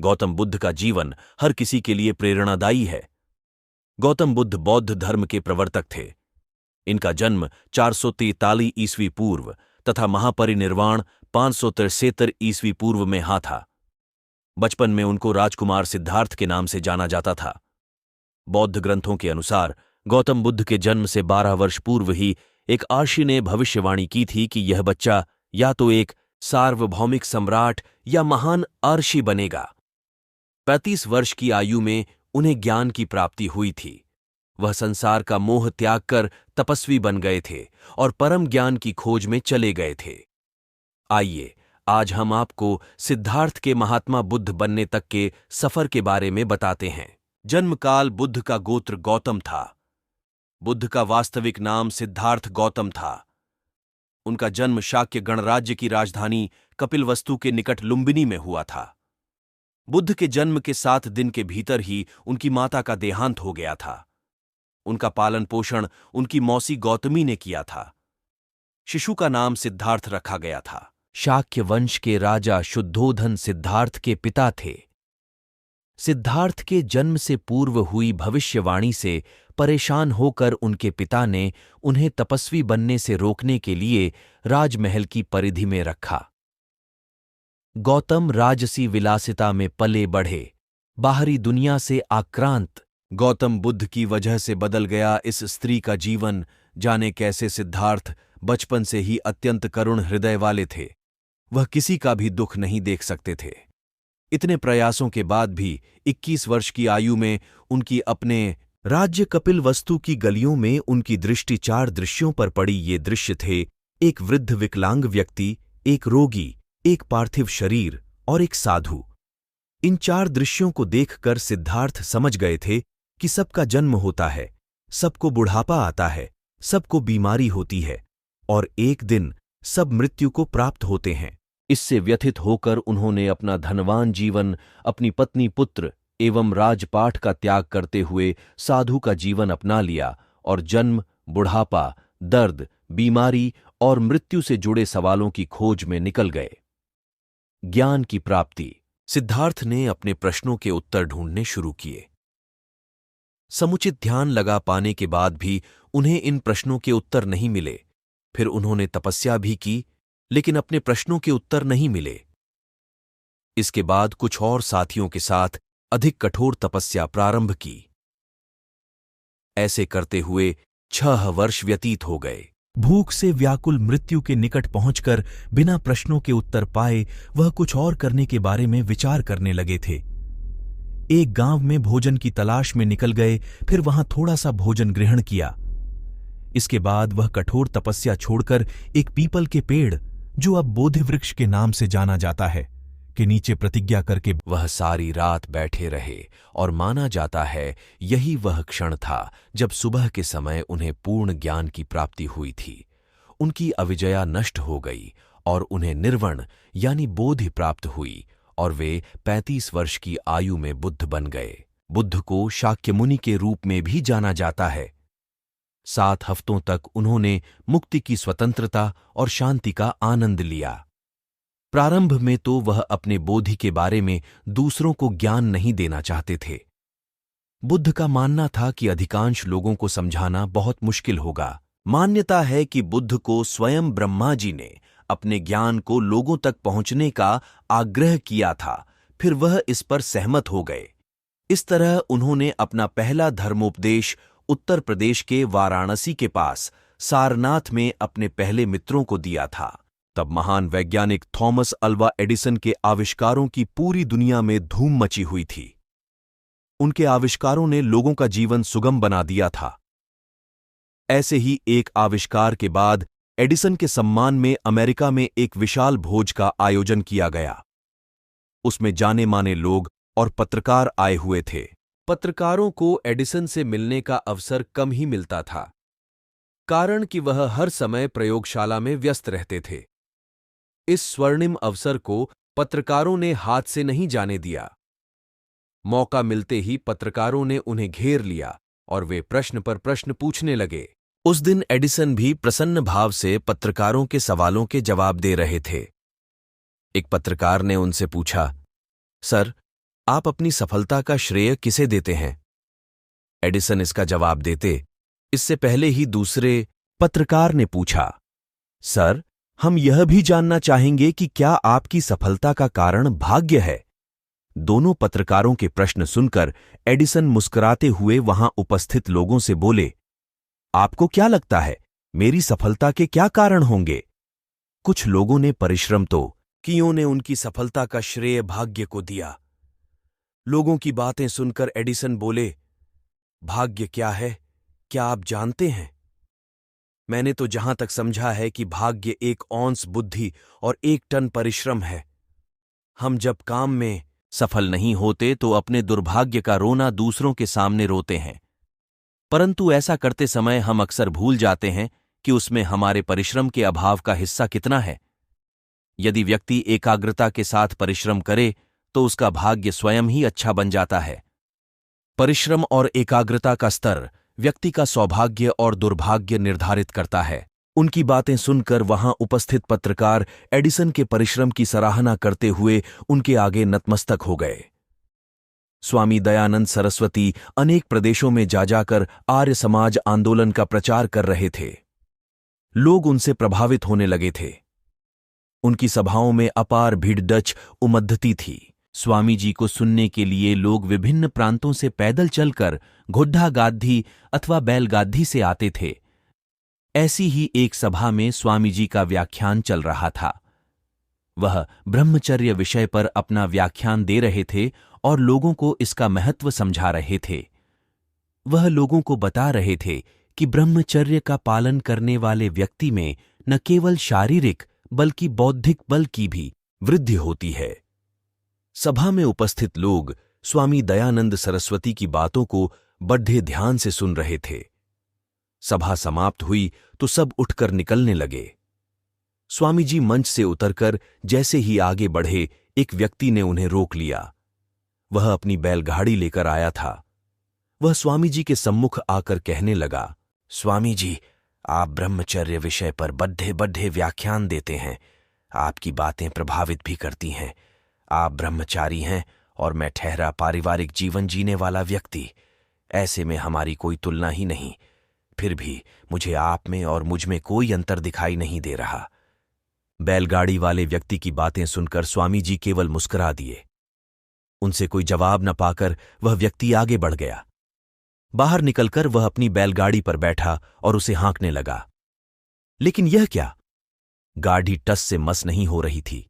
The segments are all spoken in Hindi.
गौतम बुद्ध का जीवन हर किसी के लिए प्रेरणादायी है। गौतम बुद्ध बौद्ध धर्म के प्रवर्तक थे। इनका जन्म 443 ईस्वी पूर्व तथा महापरिनिर्वाण 573 ईस्वी पूर्व में था। बचपन में उनको राजकुमार सिद्धार्थ के नाम से जाना जाता था। बौद्ध ग्रंथों के अनुसार गौतम बुद्ध के जन्म से 12 वर्ष पूर्व ही एक आर्षि ने भविष्यवाणी की थी कि यह बच्चा या तो एक सार्वभौमिक सम्राट या महान आर्षि बनेगा। 35 वर्ष की आयु में उन्हें ज्ञान की प्राप्ति हुई थी। वह संसार का मोह त्याग कर तपस्वी बन गए थे और परम ज्ञान की खोज में चले गए थे। आइए आज हम आपको सिद्धार्थ के महात्मा बुद्ध बनने तक के सफर के बारे में बताते हैं। जन्मकाल बुद्ध का गोत्र गौतम था। बुद्ध का वास्तविक नाम सिद्धार्थ गौतम था। उनका जन्म शाक्य गणराज्य की राजधानी कपिलवस्तु के निकट लुम्बिनी में हुआ था। बुद्ध के जन्म के 7 दिन के भीतर ही उनकी माता का देहांत हो गया था। उनका पालन पोषण उनकी मौसी गौतमी ने किया था। शिशु का नाम सिद्धार्थ रखा गया था। शाक्य वंश के राजा शुद्धोधन सिद्धार्थ के पिता थे। सिद्धार्थ के जन्म से पूर्व हुई भविष्यवाणी से परेशान होकर उनके पिता ने उन्हें तपस्वी बनने से रोकने के लिए राजमहल की परिधि में रखा। गौतम राजसी विलासिता में पले बढ़े, बाहरी दुनिया से आक्रांत। गौतम बुद्ध की वजह से बदल गया इस स्त्री का जीवन जाने कैसे। सिद्धार्थ बचपन से ही अत्यंत करुण हृदय वाले थे। वह किसी का भी दुख नहीं देख सकते थे। इतने प्रयासों के बाद भी 21 वर्ष की आयु में उनकी अपने राज्य कपिलवस्तु की गलियों में उनकी दृष्टि 4 दृश्यों पर पड़ी। ये दृश्य थे एक वृद्ध विकलांग व्यक्ति, एक रोगी, एक पार्थिव शरीर और एक साधु। इन 4 दृश्यों को देखकर सिद्धार्थ समझ गए थे कि सबका जन्म होता है, सबको बुढ़ापा आता है, सबको बीमारी होती है और एक दिन सब मृत्यु को प्राप्त होते हैं। इससे व्यथित होकर उन्होंने अपना धनवान जीवन, अपनी पत्नी, पुत्र एवं राजपाट का त्याग करते हुए साधु का जीवन अपना लिया और जन्म, बुढ़ापा, दर्द, बीमारी और मृत्यु से जुड़े सवालों की खोज में निकल गए। ज्ञान की प्राप्ति। सिद्धार्थ ने अपने प्रश्नों के उत्तर ढूंढने शुरू किए। समुचित ध्यान लगा पाने के बाद भी उन्हें इन प्रश्नों के उत्तर नहीं मिले। फिर उन्होंने तपस्या भी की, लेकिन अपने प्रश्नों के उत्तर नहीं मिले। इसके बाद कुछ और साथियों के साथ अधिक कठोर तपस्या प्रारंभ की। ऐसे करते हुए 6 वर्ष व्यतीत हो गए। भूख से व्याकुल मृत्यु के निकट पहुंचकर बिना प्रश्नों के उत्तर पाए वह कुछ और करने के बारे में विचार करने लगे थे। एक गांव में भोजन की तलाश में निकल गए, फिर वहां थोड़ा सा भोजन ग्रहण किया। इसके बाद वह कठोर तपस्या छोड़कर एक पीपल के पेड़, जो अब बोधि वृक्ष के नाम से जाना जाता है, के नीचे प्रतिज्ञा करके वह सारी रात बैठे रहे और माना जाता है यही वह क्षण था जब सुबह के समय उन्हें पूर्ण ज्ञान की प्राप्ति हुई थी। उनकी अविजया नष्ट हो गई और उन्हें निर्वण यानी बोधि प्राप्त हुई और वे 35 वर्ष की आयु में बुद्ध बन गए। बुद्ध को शाक्य मुनि के रूप में भी जाना जाता है। 7 हफ्तों तक उन्होंने मुक्ति की स्वतंत्रता और शांति का आनंद लिया। प्रारंभ में तो वह अपने बोधि के बारे में दूसरों को ज्ञान नहीं देना चाहते थे। बुद्ध का मानना था कि अधिकांश लोगों को समझाना बहुत मुश्किल होगा। मान्यता है कि बुद्ध को स्वयं ब्रह्मा जी ने अपने ज्ञान को लोगों तक पहुंचने का आग्रह किया था, फिर वह इस पर सहमत हो गए। इस तरह उन्होंने अपना पहला धर्मोपदेश उत्तर प्रदेश के वाराणसी के पास सारनाथ में अपने पहले मित्रों को दिया था। तब महान वैज्ञानिक थॉमस अल्वा एडिसन के आविष्कारों की पूरी दुनिया में धूम मची हुई थी। उनके आविष्कारों ने लोगों का जीवन सुगम बना दिया था। ऐसे ही एक आविष्कार के बाद एडिसन के सम्मान में अमेरिका में एक विशाल भोज का आयोजन किया गया। उसमें जाने माने लोग और पत्रकार आए हुए थे। पत्रकारों को एडिसन से मिलने का अवसर कम ही मिलता था, कारण कि वह हर समय प्रयोगशाला में व्यस्त रहते थे। इस स्वर्णिम अवसर को पत्रकारों ने हाथ से नहीं जाने दिया। मौका मिलते ही पत्रकारों ने उन्हें घेर लिया और वे प्रश्न पर प्रश्न पूछने लगे। उस दिन एडिसन भी प्रसन्न भाव से पत्रकारों के सवालों के जवाब दे रहे थे। एक पत्रकार ने उनसे पूछा, सर, आप अपनी सफलता का श्रेय किसे देते हैं? एडिसन इसका जवाब देते, इससे पहले ही दूसरे पत्रकार ने पूछा, सर, हम यह भी जानना चाहेंगे कि क्या आपकी सफलता का कारण भाग्य है? दोनों पत्रकारों के प्रश्न सुनकर एडिसन मुस्कुराते हुए वहां उपस्थित लोगों से बोले, आपको क्या लगता है, मेरी सफलता के क्या कारण होंगे? कुछ लोगों ने परिश्रम तो कियों ने उनकी सफलता का श्रेय भाग्य को दिया। लोगों की बातें सुनकर एडिसन बोले, भाग्य क्या है, क्या आप जानते हैं? मैंने तो जहां तक समझा है कि भाग्य 1 औंस बुद्धि और 1 टन परिश्रम है। हम जब काम में सफल नहीं होते तो अपने दुर्भाग्य का रोना दूसरों के सामने रोते हैं, परंतु ऐसा करते समय हम अक्सर भूल जाते हैं कि उसमें हमारे परिश्रम के अभाव का हिस्सा कितना है। यदि व्यक्ति एकाग्रता के साथ परिश्रम करे तो उसका भाग्य स्वयं ही अच्छा बन जाता है। परिश्रम और एकाग्रता का स्तर व्यक्ति का सौभाग्य और दुर्भाग्य निर्धारित करता है। उनकी बातें सुनकर वहां उपस्थित पत्रकार एडिसन के परिश्रम की सराहना करते हुए उनके आगे नतमस्तक हो गए। स्वामी दयानंद सरस्वती अनेक प्रदेशों में जा जाकर आर्य समाज आंदोलन का प्रचार कर रहे थे। लोग उनसे प्रभावित होने लगे थे। उनकी सभाओं में अपार भीड़ डच उमड़ती थी। स्वामी जी को सुनने के लिए लोग विभिन्न प्रांतों से पैदल चलकर घोड़ा गाड़ी अथवा बैलगाड़ी से आते थे। ऐसी ही एक सभा में स्वामी जी का व्याख्यान चल रहा था। वह ब्रह्मचर्य विषय पर अपना व्याख्यान दे रहे थे और लोगों को इसका महत्व समझा रहे थे। वह लोगों को बता रहे थे कि ब्रह्मचर्य का पालन करने वाले व्यक्ति में न केवल शारीरिक बल्कि बौद्धिक बल की भी वृद्धि होती है। सभा में उपस्थित लोग स्वामी दयानंद सरस्वती की बातों को बड़े ध्यान से सुन रहे थे। सभा समाप्त हुई तो सब उठकर निकलने लगे। स्वामी जी मंच से उतरकर जैसे ही आगे बढ़े, एक व्यक्ति ने उन्हें रोक लिया। वह अपनी बैलगाड़ी लेकर आया था। वह स्वामी जी के सम्मुख आकर कहने लगा, स्वामी जी, आप ब्रह्मचर्य विषय पर बड़े बड़े व्याख्यान देते हैं। आपकी बातें प्रभावित भी करती हैं। आप ब्रह्मचारी हैं और मैं ठहरा पारिवारिक जीवन जीने वाला व्यक्ति। ऐसे में हमारी कोई तुलना ही नहीं। फिर भी मुझे आप में और मुझ में कोई अंतर दिखाई नहीं दे रहा। बैलगाड़ी वाले व्यक्ति की बातें सुनकर स्वामी जी केवल मुस्कुरा दिए। उनसे कोई जवाब न पाकर वह व्यक्ति आगे बढ़ गया। बाहर निकलकर वह अपनी बैलगाड़ी पर बैठा और उसे हाँकने लगा। लेकिन यह क्या? गाड़ी टस से मस नहीं हो रही थी।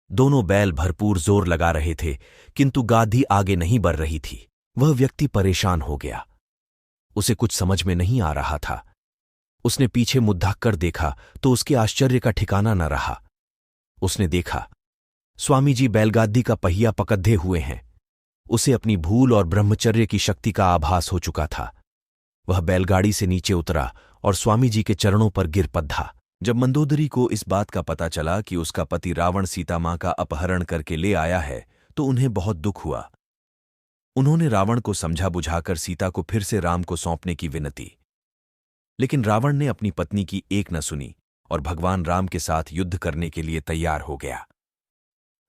दोनों बैल भरपूर जोर लगा रहे थे, किंतु गाड़ी आगे नहीं बढ़ रही थी। वह व्यक्ति परेशान हो गया। उसे कुछ समझ में नहीं आ रहा था। उसने पीछे मुड़ कर देखा तो उसके आश्चर्य का ठिकाना न रहा। उसने देखा स्वामी जी बैलगाड़ी का पहिया पकड़े हुए हैं। उसे अपनी भूल और ब्रह्मचर्य की शक्ति का आभास हो चुका था। वह बैलगाड़ी से नीचे उतरा और स्वामी जी के चरणों पर गिर पड़ा। जब मंदोदरी को इस बात का पता चला कि उसका पति रावण सीता मां का अपहरण करके ले आया है तो उन्हें बहुत दुख हुआ। उन्होंने रावण को समझा बुझाकर सीता को फिर से राम को सौंपने की विनती, लेकिन रावण ने अपनी पत्नी की एक न सुनी और भगवान राम के साथ युद्ध करने के लिए तैयार हो गया।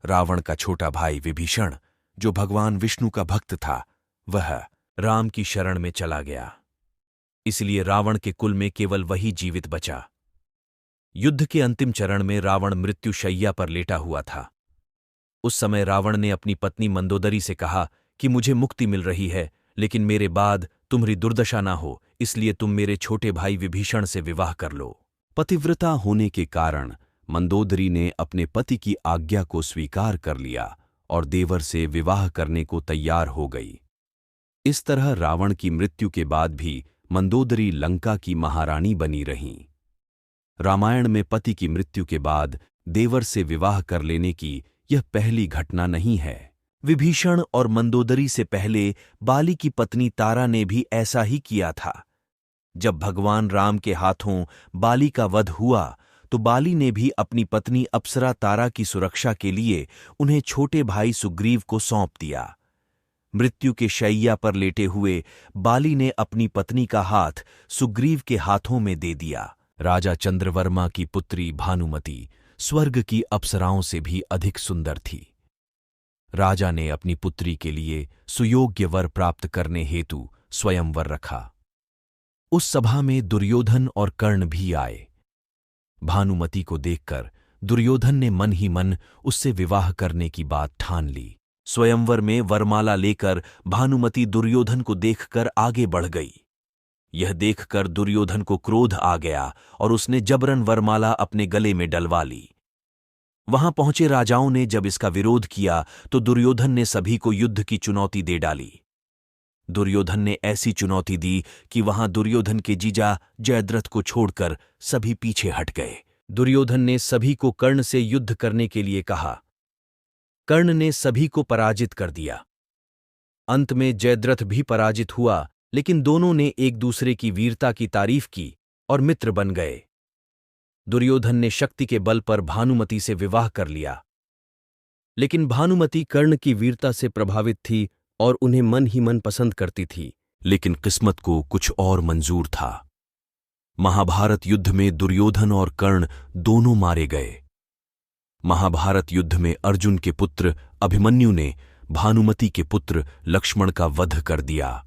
रावण का छोटा भाई विभीषण, जो भगवान विष्णु का भक्त था, वह राम की शरण में चला गया। इसलिए रावण के कुल में केवल वही जीवित बचा। युद्ध के अंतिम चरण में रावण मृत्युशैया पर लेटा हुआ था। उस समय रावण ने अपनी पत्नी मंदोदरी से कहा कि मुझे मुक्ति मिल रही है, लेकिन मेरे बाद तुम्हारी दुर्दशा ना हो, इसलिए तुम मेरे छोटे भाई विभीषण से विवाह कर लो। पतिव्रता होने के कारण मंदोदरी ने अपने पति की आज्ञा को स्वीकार कर लिया और देवर से विवाह करने को तैयार हो गई। इस तरह रावण की मृत्यु के बाद भी मंदोदरी लंका की महारानी बनी रहीं। रामायण में पति की मृत्यु के बाद देवर से विवाह कर लेने की यह पहली घटना नहीं है। विभीषण और मंदोदरी से पहले बाली की पत्नी तारा ने भी ऐसा ही किया था। जब भगवान राम के हाथों बाली का वध हुआ तो बाली ने भी अपनी पत्नी अप्सरा तारा की सुरक्षा के लिए उन्हें छोटे भाई सुग्रीव को सौंप दिया। मृत्यु के शैया पर लेटे हुए बाली ने अपनी पत्नी का हाथ सुग्रीव के हाथों में दे दिया। राजा चंद्रवर्मा की पुत्री भानुमति स्वर्ग की अप्सराओं से भी अधिक सुंदर थी। राजा ने अपनी पुत्री के लिए सुयोग्य वर प्राप्त करने हेतु स्वयंवर रखा। उस सभा में दुर्योधन और कर्ण भी आए। भानुमति को देखकर दुर्योधन ने मन ही मन उससे विवाह करने की बात ठान ली। स्वयंवर में वरमाला लेकर भानुमति दुर्योधन को देखकर आगे बढ़ गई। यह देखकर दुर्योधन को क्रोध आ गया और उसने जबरन वरमाला अपने गले में डलवा ली। वहां पहुंचे राजाओं ने जब इसका विरोध किया तो दुर्योधन ने सभी को युद्ध की चुनौती दे डाली। दुर्योधन ने ऐसी चुनौती दी कि वहां दुर्योधन के जीजा जयद्रथ को छोड़कर सभी पीछे हट गए। दुर्योधन ने सभी को कर्ण से युद्ध करने के लिए कहा। कर्ण ने सभी को पराजित कर दिया। अंत में जयद्रथ भी पराजित हुआ, लेकिन दोनों ने एक दूसरे की वीरता की तारीफ की और मित्र बन गए। दुर्योधन ने शक्ति के बल पर भानुमति से विवाह कर लिया, लेकिन भानुमति कर्ण की वीरता से प्रभावित थी और उन्हें मन ही मन पसंद करती थी। लेकिन किस्मत को कुछ और मंजूर था। महाभारत युद्ध में दुर्योधन और कर्ण दोनों मारे गए। महाभारत युद्ध में अर्जुन के पुत्र अभिमन्यु ने भानुमति के पुत्र लक्ष्मण का वध कर दिया।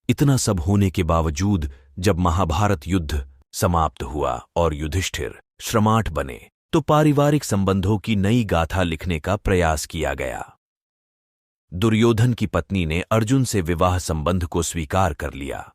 इतना सब होने के बावजूद जब महाभारत युद्ध समाप्त हुआ और युधिष्ठिर श्रमाठ बने, तो पारिवारिक संबंधों की नई गाथा लिखने का प्रयास किया गया। दुर्योधन की पत्नी ने अर्जुन से विवाह संबंध को स्वीकार कर लिया।